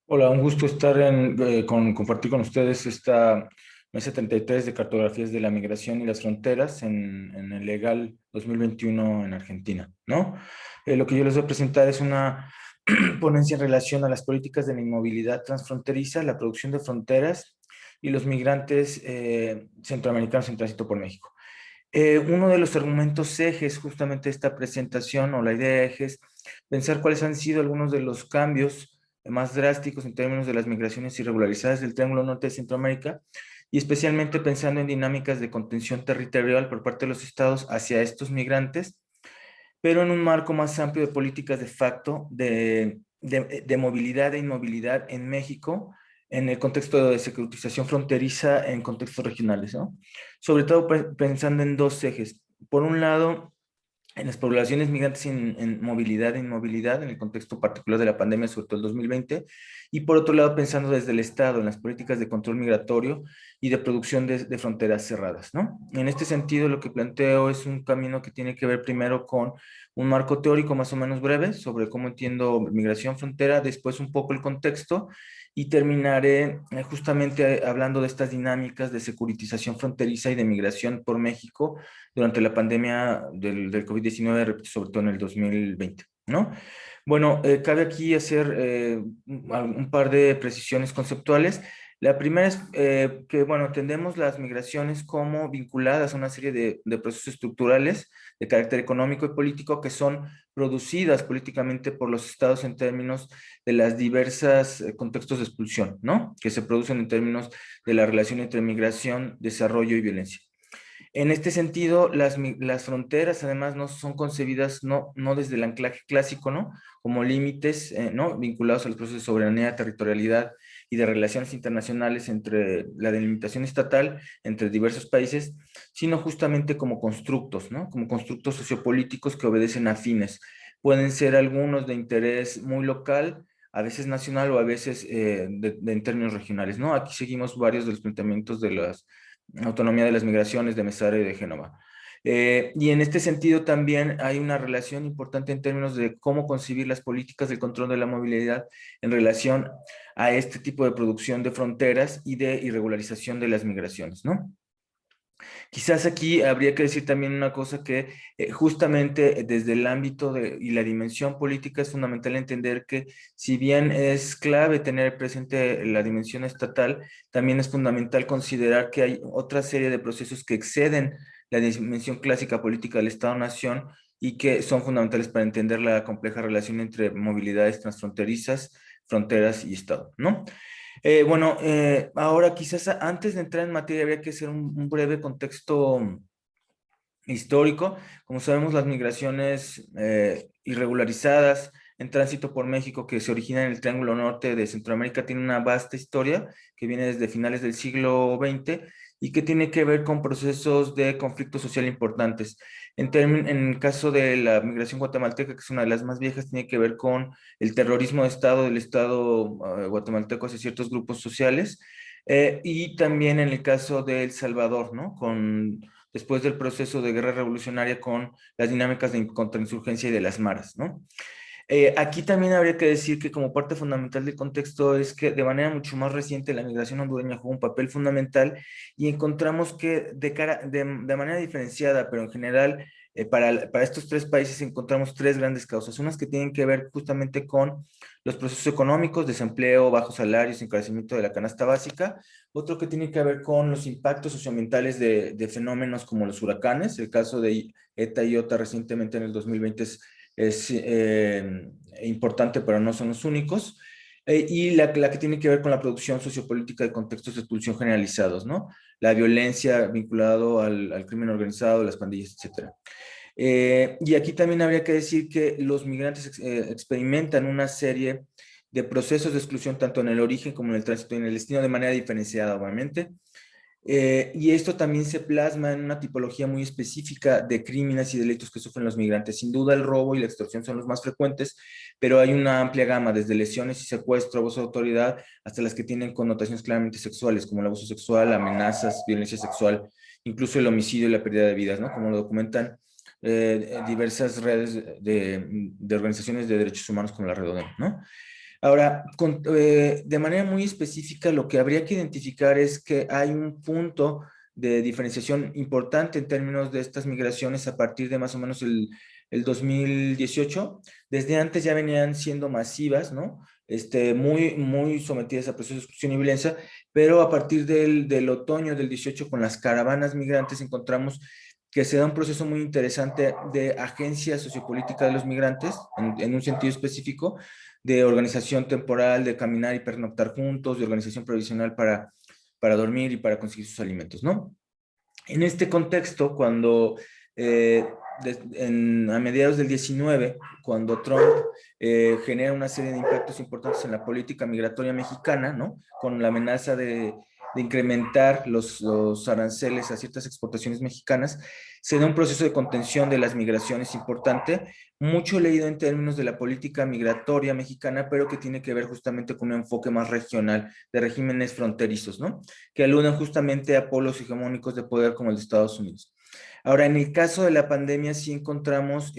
Hola, un gusto estar compartir con ustedes esta mesa 33 de cartografías de la migración y las fronteras en el legal 2021 en Argentina, ¿no? Lo que yo les voy a presentar es una ponencia en relación a las políticas de la inmovilidad transfronteriza, la producción de fronteras y los migrantes centroamericanos en tránsito por México. Uno de los argumentos ejes justamente de esta presentación o la idea eje es pensar cuáles han sido algunos de los cambios más drásticos en términos de las migraciones irregularizadas del Triángulo Norte de Centroamérica y especialmente pensando en dinámicas de contención territorial por parte de los estados hacia estos migrantes, pero en un marco más amplio de políticas de facto de movilidad e inmovilidad en México en el contexto de securitización fronteriza en contextos regionales, ¿no? Sobre todo pensando en dos ejes. Por un lado, en las poblaciones migrantes en movilidad e inmovilidad, en el contexto particular de la pandemia, sobre todo el 2020, y por otro lado, pensando desde el Estado en las políticas de control migratorio y de producción de fronteras cerradas, ¿no? En este sentido, lo que planteo es un camino que tiene que ver primero con un marco teórico más o menos breve sobre cómo entiendo migración frontera, después un poco el contexto y terminaré justamente hablando de estas dinámicas de securitización fronteriza y de migración por México durante la pandemia del COVID-19, repito, sobre todo en el 2020, ¿no? Bueno, cabe aquí hacer un par de precisiones conceptuales. La primera es que, bueno, entendemos las migraciones como vinculadas a una serie de procesos estructurales de carácter económico y político que son producidas políticamente por los estados en términos de las diversas contextos de expulsión, ¿no? Que se producen en términos de la relación entre migración, desarrollo y violencia. En este sentido, las fronteras además no son concebidas no desde el anclaje clásico, ¿no? Como límites, ¿no? Vinculados a los procesos de soberanía, territorialidad y de relaciones internacionales entre la delimitación estatal entre diversos países, sino justamente como constructos, ¿no? Como constructos sociopolíticos que obedecen a fines. Pueden ser algunos de interés muy local, a veces nacional o a veces en términos regionales, ¿no? Aquí seguimos varios de los planteamientos de las autonomía de las migraciones de Mesare y de Génova. Y en este sentido también hay una relación importante en términos de cómo concebir las políticas del control de la movilidad en relación a este tipo de producción de fronteras y de irregularización de las migraciones, ¿no? Quizás aquí habría que decir también una cosa que justamente desde el ámbito y la dimensión política es fundamental entender que si bien es clave tener presente la dimensión estatal, también es fundamental considerar que hay otra serie de procesos que exceden la dimensión clásica política del Estado-Nación y que son fundamentales para entender la compleja relación entre movilidades transfronterizas, fronteras y Estado, ¿no? Ahora quizás antes de entrar en materia habría que hacer un breve contexto histórico. Como sabemos, las migraciones irregularizadas en tránsito por México que se originan en el Triángulo Norte de Centroamérica tienen una vasta historia que viene desde finales del siglo XX y que tiene que ver con procesos de conflicto social importantes. En el caso de la migración guatemalteca, que es una de las más viejas, tiene que ver con el terrorismo de Estado del Estado guatemalteco hacia ciertos grupos sociales. Y también en el caso de El Salvador, ¿no? Después del proceso de guerra revolucionaria con las dinámicas de contrainsurgencia y de las maras, ¿no? Aquí también habría que decir que como parte fundamental del contexto es que de manera mucho más reciente la migración hondureña jugó un papel fundamental y encontramos que de manera diferenciada, pero en general para estos tres países encontramos tres grandes causas. Unas que tienen que ver justamente con los procesos económicos, desempleo, bajos salarios, encarecimiento de la canasta básica. Otro que tiene que ver con los impactos socioambientales de fenómenos como los huracanes. El caso de ETA y IOTA recientemente en el 2020 es importante, pero no son los únicos. Y la que tiene que ver con la producción sociopolítica de contextos de expulsión generalizados, ¿no? La violencia vinculado al crimen organizado, las pandillas, etcétera. Y aquí también habría que decir que los migrantes experimentan una serie de procesos de exclusión tanto en el origen como en el tránsito y en el destino de manera diferenciada, obviamente. Y esto también se plasma en una tipología muy específica de crímenes y delitos que sufren los migrantes. Sin duda, el robo y la extorsión son los más frecuentes, pero hay una amplia gama, desde lesiones y secuestro, abuso de autoridad, hasta las que tienen connotaciones claramente sexuales, como el abuso sexual, amenazas, violencia sexual, incluso el homicidio y la pérdida de vidas, ¿no? Como lo documentan diversas redes de organizaciones de derechos humanos como la Red ODEM, ¿no? Ahora, de manera muy específica, lo que habría que identificar es que hay un punto de diferenciación importante en términos de estas migraciones a partir de más o menos el 2018. Desde antes ya venían siendo masivas, ¿no? Muy sometidas a procesos de exclusión y violencia, pero a partir del otoño del 18, con las caravanas migrantes, encontramos que se da un proceso muy interesante de agencia sociopolítica de los migrantes, en un sentido específico, de organización temporal, de caminar y pernoctar juntos, de organización provisional para dormir y para conseguir sus alimentos, ¿no? En este contexto, cuando eh, a mediados del 19, cuando Trump genera una serie de impactos importantes en la política migratoria mexicana, ¿no? Con la amenaza de incrementar los aranceles a ciertas exportaciones mexicanas, se da un proceso de contención de las migraciones importante, mucho leído en términos de la política migratoria mexicana, pero que tiene que ver justamente con un enfoque más regional, de regímenes fronterizos, ¿no? Que aluden justamente a polos hegemónicos de poder como el de Estados Unidos. Ahora, en el caso de la pandemia sí encontramos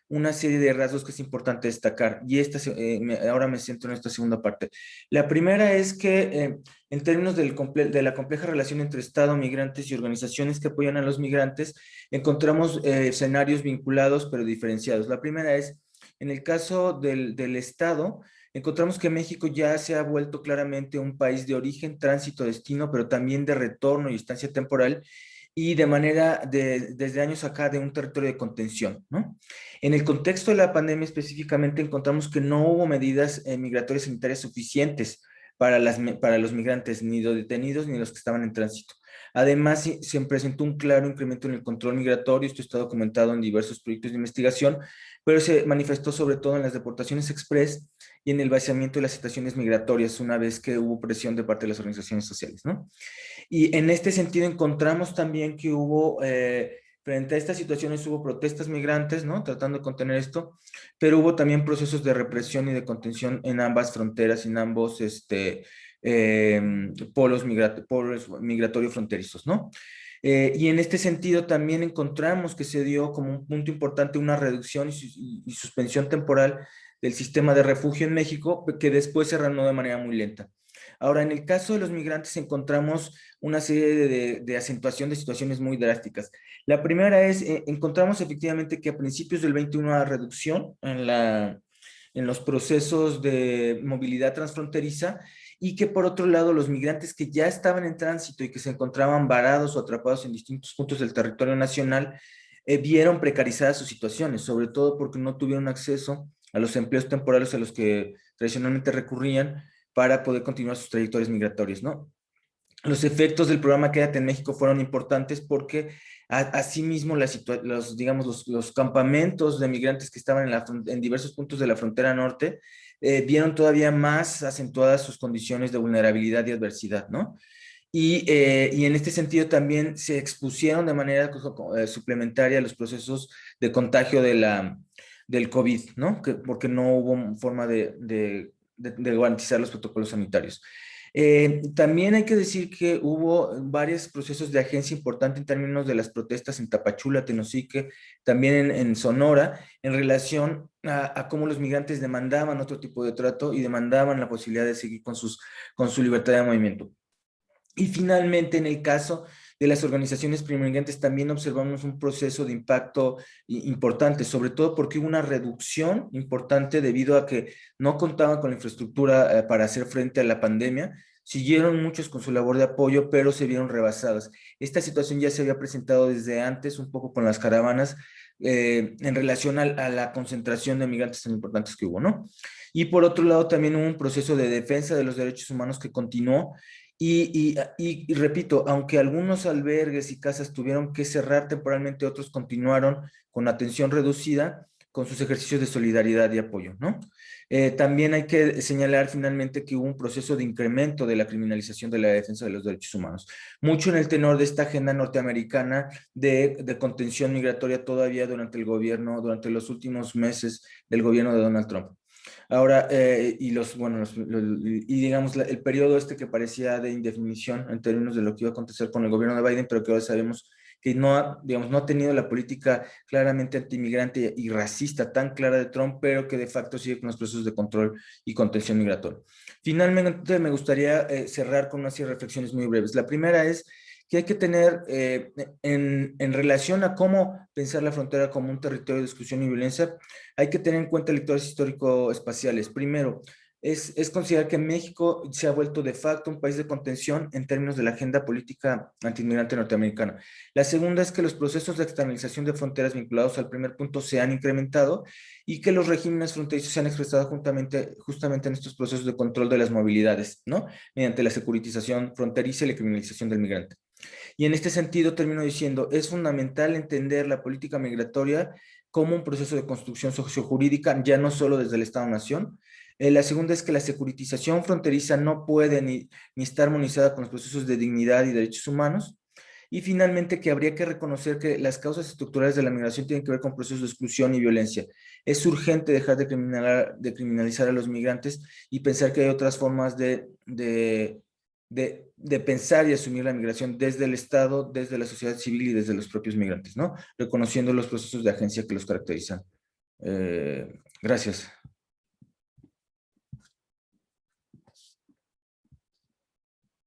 una serie de rasgos que es importante destacar, y ahora me centro en esta segunda parte. La primera es que en términos de la compleja relación entre Estado, migrantes y organizaciones que apoyan a los migrantes, encontramos escenarios vinculados pero diferenciados. La primera es, en el caso del Estado, encontramos que México ya se ha vuelto claramente un país de origen, tránsito, destino, pero también de retorno y estancia temporal, y desde años acá, de un territorio de contención, ¿no? En el contexto de la pandemia específicamente encontramos que no hubo medidas migratorias sanitarias suficientes para los migrantes, ni los detenidos ni los que estaban en tránsito. Además, se presentó un claro incremento en el control migratorio, esto está documentado en diversos proyectos de investigación, pero se manifestó sobre todo en las deportaciones express y en el vaciamiento de las situaciones migratorias, una vez que hubo presión de parte de las organizaciones sociales, ¿no? Y en este sentido encontramos también que frente a estas situaciones hubo protestas migrantes, ¿no? Tratando de contener esto, pero hubo también procesos de represión y de contención en ambas fronteras, en ambos polos migratorios fronterizos, ¿no? Y en este sentido también encontramos que se dio como un punto importante una reducción y suspensión temporal del sistema de refugio en México, que después se reanudó de manera muy lenta. Ahora, en el caso de los migrantes encontramos una serie de acentuación de situaciones muy drásticas. La primera es, encontramos efectivamente que a principios del 21 una reducción en los procesos de movilidad transfronteriza, y que por otro lado los migrantes que ya estaban en tránsito y que se encontraban varados o atrapados en distintos puntos del territorio nacional, vieron precarizadas sus situaciones, sobre todo porque no tuvieron acceso a los empleos temporales a los que tradicionalmente recurrían para poder continuar sus trayectorias migratorias, ¿no? Los efectos del programa Quédate en México fueron importantes porque asimismo digamos, los campamentos de migrantes que estaban en diversos puntos de la frontera norte vieron todavía más acentuadas sus condiciones de vulnerabilidad y adversidad, ¿no? Y en este sentido también se expusieron de manera suplementaria a los procesos de contagio del COVID, ¿no? Porque no hubo forma de garantizar los protocolos sanitarios. También hay que decir que hubo varios procesos de agencia importante en términos de las protestas en Tapachula, Tenosique, también en Sonora, en relación a cómo los migrantes demandaban otro tipo de trato y demandaban la posibilidad de seguir con su libertad de movimiento. Y finalmente, en el caso de las organizaciones primigenias, también observamos un proceso de impacto importante, sobre todo porque hubo una reducción importante debido a que no contaban con la infraestructura para hacer frente a la pandemia. Siguieron muchos con su labor de apoyo, pero se vieron rebasadas. Esta situación ya se había presentado desde antes, un poco con las caravanas, en relación a la concentración de migrantes tan importantes que hubo, ¿no? Y por otro lado, también hubo un proceso de defensa de los derechos humanos que continuó, y repito, aunque algunos albergues y casas tuvieron que cerrar temporalmente, otros continuaron con atención reducida con sus ejercicios de solidaridad y apoyo, ¿no? También hay que señalar finalmente que hubo un proceso de incremento de la criminalización de la defensa de los derechos humanos, mucho en el tenor de esta agenda norteamericana de contención migratoria todavía durante los últimos meses del gobierno de Donald Trump. Ahora, digamos, el periodo que parecía de indefinición en términos de lo que iba a acontecer con el gobierno de Biden, pero que ahora sabemos que no ha, digamos, no ha tenido la política claramente antimigrante y racista tan clara de Trump, pero que de facto sigue con los procesos de control y contención migratoria. Finalmente, me gustaría cerrar con unas reflexiones muy breves. La primera es que hay que tener en relación a cómo pensar la frontera como un territorio de exclusión y violencia, hay que tener en cuenta lectores histórico-espaciales. Primero, es considerar que México se ha vuelto de facto un país de contención en términos de la agenda política antiinmigrante norteamericana. La segunda es que los procesos de externalización de fronteras vinculados al primer punto se han incrementado y que los regímenes fronterizos se han expresado justamente en estos procesos de control de las movilidades, ¿no? Mediante la securitización fronteriza y la criminalización del migrante. Y en este sentido termino diciendo, es fundamental entender la política migratoria como un proceso de construcción sociojurídica, ya no solo desde el Estado-Nación. La segunda es que la securitización fronteriza no puede ni está armonizada con los procesos de dignidad y derechos humanos. Y finalmente, que habría que reconocer que las causas estructurales de la migración tienen que ver con procesos de exclusión y violencia. Es urgente dejar de criminalizar a los migrantes y pensar que hay otras formas de pensar y asumir la migración desde el Estado, desde la sociedad civil y desde los propios migrantes, ¿no? Reconociendo los procesos de agencia que los caracterizan. Gracias.